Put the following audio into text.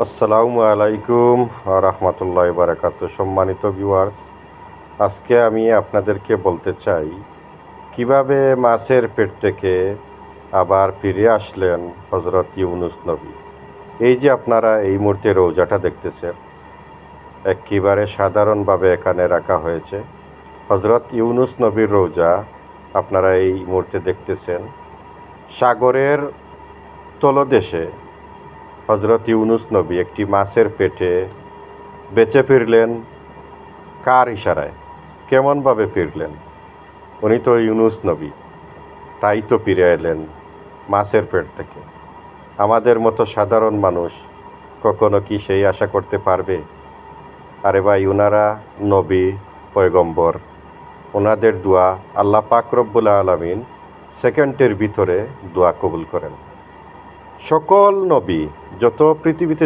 আসসালামু আলাইকুম রহমতুল্লাহ বারাকাতু। সম্মানিত ভিউয়ার্স, আজকে আমি আপনাদেরকে বলতে চাই কিভাবে মাছের পেট থেকে আবার ফিরে আসলেন হজরত ইউনুস নবী। এই যে আপনারা এই মুহূর্তে রৌজাটা দেখতেছেন, একেবারে সাধারণভাবে এখানে রাখা হয়েছে হজরত ইউনুস নবীর রৌজা। আপনারা এই মুহূর্তে দেখতেছেন সাগরের তলদেশে হজরত ইউনুস নবী একটি মাছের পেটে বেঁচে ফিরলেন। কার ইশারায়, কেমনভাবে ফিরলেন? উনি তো ইউনুস নবী, তাই তো ফিরে এলেন মাছের পেট থেকে। আমাদের মতো সাধারণ মানুষ কখনো কি সেই আশা করতে পারবে? আরে ভাই, ওনারা নবী, পয়গম্বর, ওনাদের দোয়া আল্লাহ পাক রব্বুল আলামিন সেকেন্ডের ভিতরে দোয়া কবুল করেন। সকল নবী যত পৃথিবীতে